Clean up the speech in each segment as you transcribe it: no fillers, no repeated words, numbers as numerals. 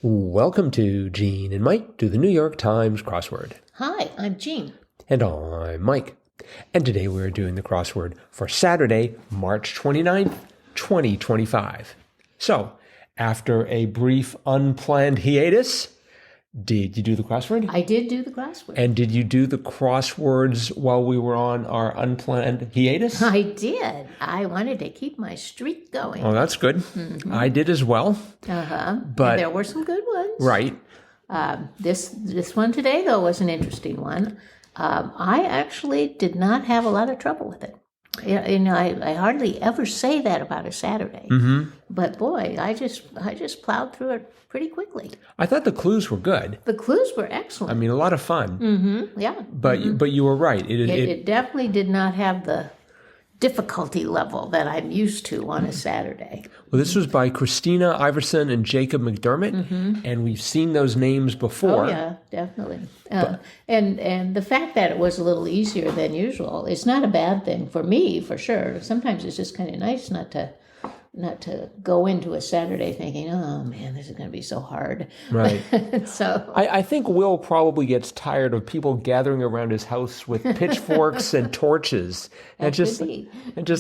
Welcome to Gene and Mike do the New York Times crossword. Hi, I'm Jean. And I'm Mike. And today we're doing the crossword for Saturday, March 29th, 2025. So, after a brief unplanned hiatus, did you do the crossword? I did do the crossword. And did you do the crosswords while we were on our unplanned hiatus? I did. I wanted to keep my streak going. Oh, that's good. Mm-hmm. I did as well. But and there were some good ones. Right. This one today, though, was an interesting one. I actually did not have a lot of trouble with it. You know, I hardly ever say that about a Saturday. Mm-hmm. But boy, I just plowed through it pretty quickly. I thought the clues were good. The clues were excellent. I mean, a lot of fun. Mm-hmm. Yeah. But you were right. It definitely did not have the difficulty level that I'm used to on a Saturday. Well, this was by Christina Iverson and Jacob McDermott, and we've seen those names before. Oh, yeah, definitely. And the fact that it was a little easier than usual is not a bad thing for me, for sure. Sometimes it's just kind of nice not to go into a Saturday thinking, oh man, this is going to be so hard. Right. So I think Will probably gets tired of people gathering around his house with pitchforks and torches and just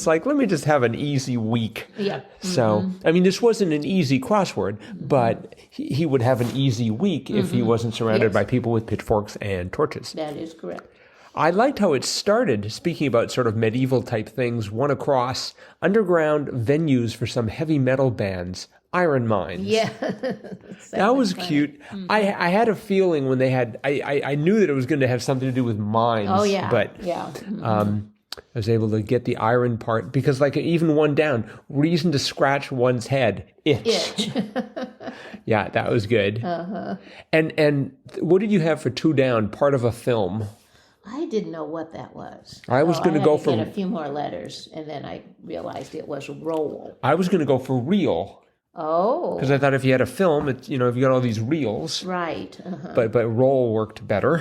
like, let me just have an easy week. Yeah. So, I mean, this wasn't an easy crossword, but he would have an easy week if he wasn't surrounded by people with pitchforks and torches. That is correct. I liked how it started, speaking about sort of medieval type things, one across underground venues for some heavy metal bands, iron mines. Yeah. That was funny. Cute. Mm-hmm. I had a feeling when they had, I knew that it was going to have something to do with mines. Oh, yeah. But yeah. I was able to get the iron part because like even one down, reason to scratch one's head, itch. Yeah, that was good. Uh-huh. And what did you have for two down, part of a film? I didn't know what that was. I was going to go for get a few more letters, and then I realized it was roll. I was going to go for reel. Oh, because I thought if you had a film, if you got all these reels, right? Uh-huh. But roll worked better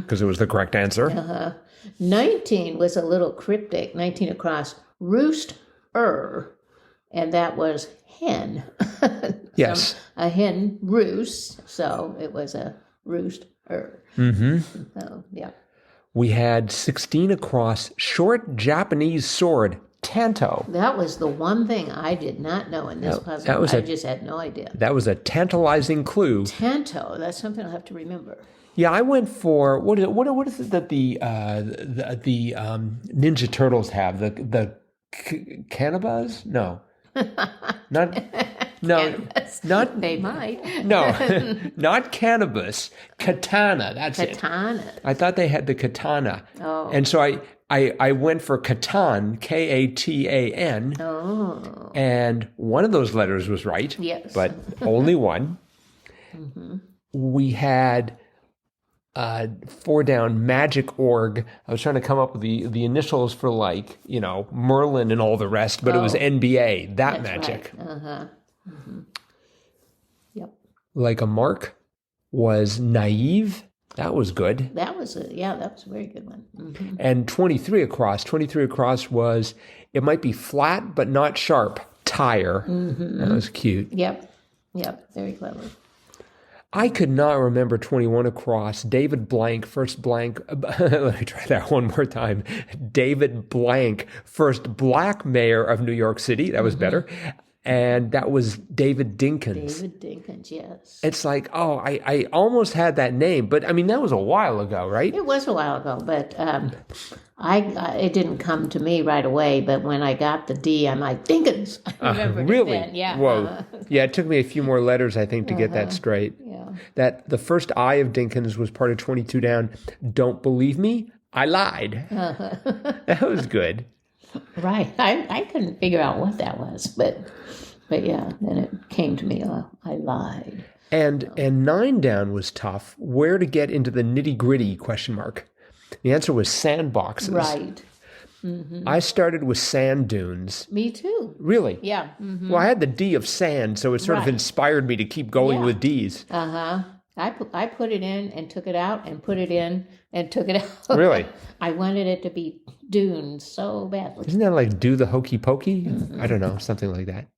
because it was the correct answer. 19 was a little cryptic. 19 across, roost and that was hen. Yes, a hen roosts, so it was a roost So yeah. We had 16 across, short Japanese sword, tanto. That was the one thing I did not know in this puzzle. I just had no idea. That was a tantalizing clue. Tanto, that's something I'll have to remember. Yeah, I went for, what is it that the Ninja Turtles have? The cannabas? No. Not they might. No, not cannabis. Katana. That's katana. It. I thought they had the katana. Oh. And so I went for Katan, Katan. Oh. And one of those letters was right. Yes. But only one. We had 4 down, magic org. I was trying to come up with the initials for Merlin and all the rest, but it was NBA, that's magic. Right. Yep. Like a mark was naive. That was good. That was a very good one. Mm-hmm. And 23 across was, it might be flat, but not sharp. Tire. Mm-hmm. That was cute. Yep. Very clever. I could not remember 21 across. David Blank, first blank. Let me try that one more time. David Blank, first black mayor of New York City. That was better. And that was David Dinkins. David Dinkins, yes. It's like, I almost had that name, but I mean, that was a while ago, right? It was a while ago, but it didn't come to me right away. But when I got the D, I'm like, Dinkins. I remembered really? It then. Yeah. Whoa. Yeah, it took me a few more letters, I think, to get that straight. Yeah. That the first I of Dinkins was part of 22 down. Don't believe me? I lied. That was good. Right. I couldn't figure out what that was, but yeah, then it came to me. I lied. And 9 down was tough. Where to get into the nitty gritty ? The answer was sandboxes. Right. Mm-hmm. I started with sand dunes. Me too. Really? Yeah. Mm-hmm. Well, I had the D of sand, so it sort of inspired me to keep going with Ds. I put it in and took it out and put it in and took it out. Really? I wanted it to be dunes so badly. Isn't that like do the hokey pokey? Mm-hmm. I don't know, something like that.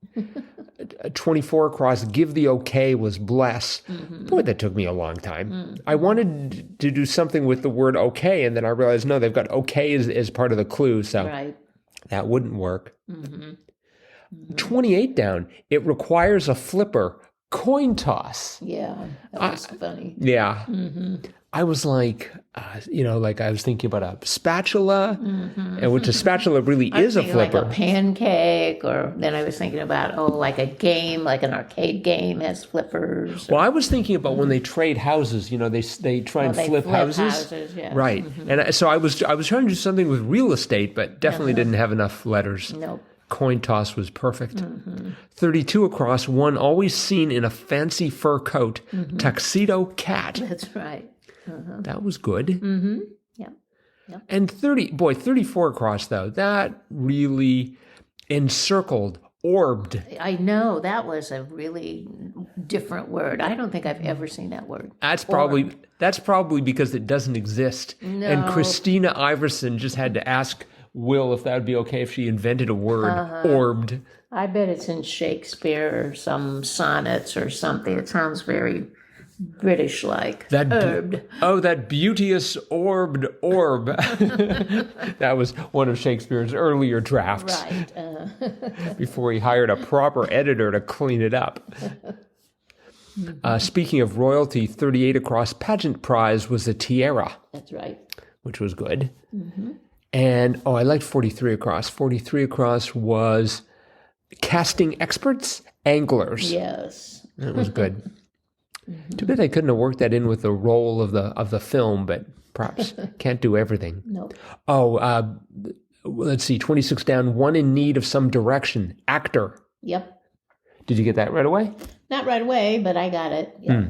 24 across, give the okay was bless. Boy, that took me a long time. I wanted to do something with the word okay, and then I realized, no, they've got okay as part of the clue, so Right. that wouldn't work. 28 down, it requires a flipper. Coin toss. Yeah, that was funny. Yeah. I was like, I was thinking about a spatula, and which a spatula really is a flipper. Like a pancake, or then I was thinking about, like a game, like an arcade game has flippers. Well, I was thinking about when they trade houses, they try and flip houses. Yeah. Right. And so I was trying to do something with real estate, but definitely didn't have enough letters. Nope. Coin toss was perfect. 32 across, one always seen in a fancy fur coat, tuxedo cat. That's right. That was good. Yeah. And 34 across, though, that really encircled, orbed. I know, that was a really different word. I don't think I've ever seen that word. That's probably because it doesn't exist. No. And Christina Iverson just had to ask Will if that would be okay if she invented a word, orbed. I bet it's in Shakespeare or some sonnets or something. It sounds very British-like. Orbed. That beauteous orbed orb. That was one of Shakespeare's earlier drafts. Right. Before he hired a proper editor to clean it up. Speaking of royalty, 38 across, pageant prize was a tiara. That's right. Which was good. And, I liked 43 across. 43 across was casting experts, anglers. Yes. That was good. Too bad I couldn't have worked that in with the role of the film, but perhaps can't do everything. Nope. Let's see, 26 down, one in need of some direction, actor. Yep. Did you get that right away? Not right away, but I got it. Yeah.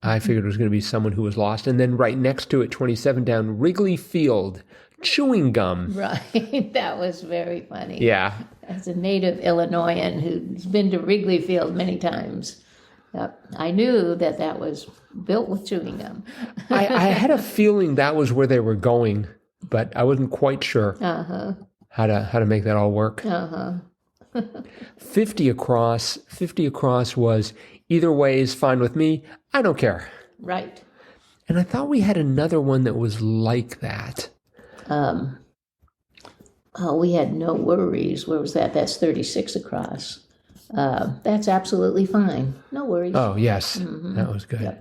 I figured it was going to be someone who was lost. And then right next to it, 27 down, Wrigley Field, chewing gum. Right. That was very funny. Yeah. As a native Illinoisan who's been to Wrigley Field many times, I knew that was built with chewing gum. I had a feeling that was where they were going, but I wasn't quite sure how to make that all work. 50 across was either way is fine with me. I don't care. Right. And I thought we had another one that was like that. We had no worries. Where was that? That's 36 across. That's absolutely fine. No worries. Oh, yes. That was good.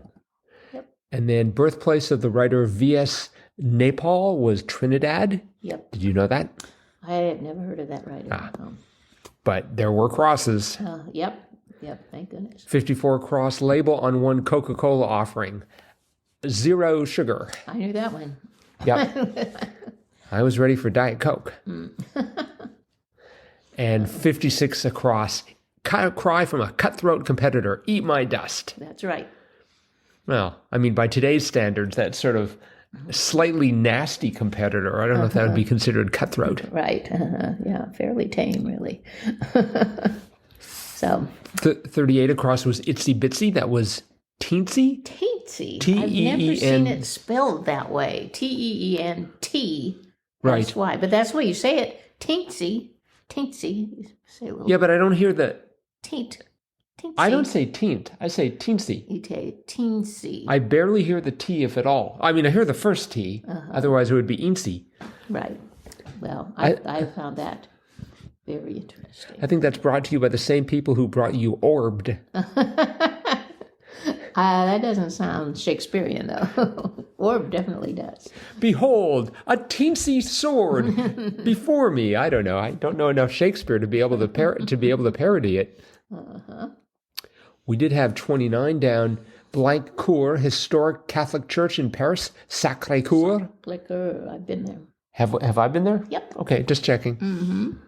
Yep. And then birthplace of the writer V.S. Naipaul was Trinidad. Yep. Did you know that? I had never heard of that writer. But there were crosses. Yep. Thank goodness. 54 cross label on one Coca-Cola offering. 0 sugar. I knew that one. Yep. I was ready for Diet Coke. And 56 across. Cry from a cutthroat competitor. Eat my dust. That's right. Well, I mean, by today's standards, that sort of slightly nasty competitor. I don't know if that would be considered cutthroat. Right. Yeah, fairly tame, really. So 38 across was Itsy Bitsy. That was teensy. Teensy. T-E-E-N. I've never seen it spelled that way. Teent. Right. That's why. But that's why you say it. Teensy. Teensy. Say a little. Yeah, but I don't hear the Teent. Teensy. I don't say teent. I say teensy. You say teensy. I barely hear the T, if at all. I mean, I hear the first T. Otherwise, it would be eensy. Right. Well, I found that very interesting. I think that's brought to you by the same people who brought you orbed. That doesn't sound Shakespearean, though. Orb definitely does. Behold, a teensy sword before me. I don't know. I don't know enough Shakespeare to be able to parody it. We did have 29 down. Blank Cour, historic Catholic church in Paris. Sacré Coeur. Sacré-Cœur. I've been there. Have I been there? Yep. Okay, just checking.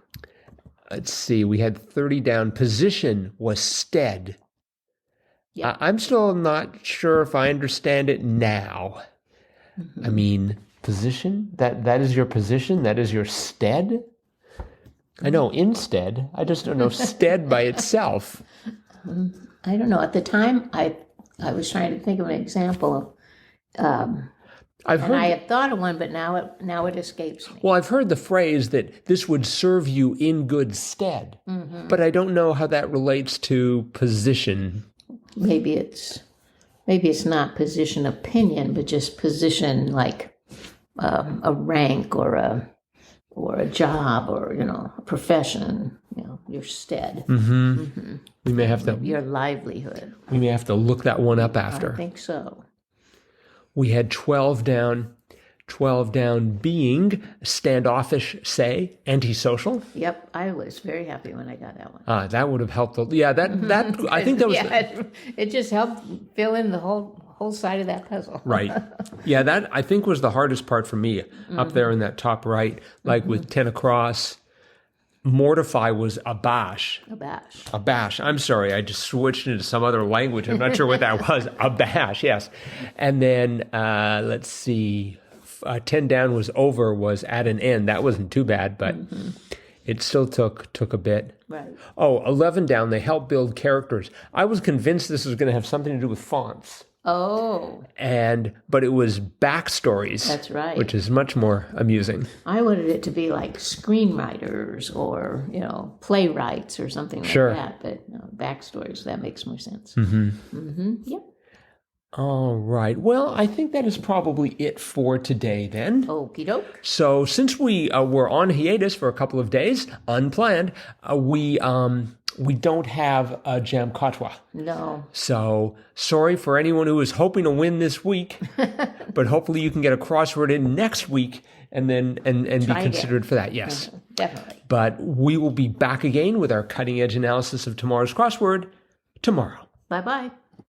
Let's see. We had 30 down. Position was stead. Yep. I'm still not sure if I understand it now. I mean, position? That is your position? That is your stead? I know instead. I just don't know stead by itself. I don't know. At the time, I was trying to think of an example of I've And I heard. had thought of one, but now it escapes me. Well, I've heard the phrase that this would serve you in good stead, but I don't know how that relates to position. Maybe it's not position opinion, but just position like a rank or a job or a profession. Your stead, We may have to. your livelihood. We may have to look that one up I after. think so. We had 12 down. 12 down being standoffish, say, antisocial. Yep, I was very happy when I got that one. That would have helped. Yeah, that I think that was it just helped fill in the whole side of that puzzle. right. Yeah, that I think was the hardest part for me up there in that top right, like with 10 across. Mortify was abash. Abash. I'm sorry, I just switched into some other language. I'm not sure what that was. Abash, yes. And then let's see. 10 down was at an end. That wasn't too bad, but it still took a bit. Right. Oh, 11 down, they help build characters. I was convinced this was going to have something to do with fonts. Oh. But it was backstories. That's right. Which is much more amusing. I wanted it to be like screenwriters or, playwrights or something like that. But backstories, that makes more sense. Yep. All right. Well, I think that is probably it for today then. Okie doke. So since we were on hiatus for a couple of days, unplanned, we don't have a Jam Katwa. No. So sorry for anyone who is hoping to win this week, but hopefully you can get a crossword in next week and then and be considered for that. Yes. Definitely. But we will be back again with our cutting edge analysis of tomorrow's crossword tomorrow. Bye-bye.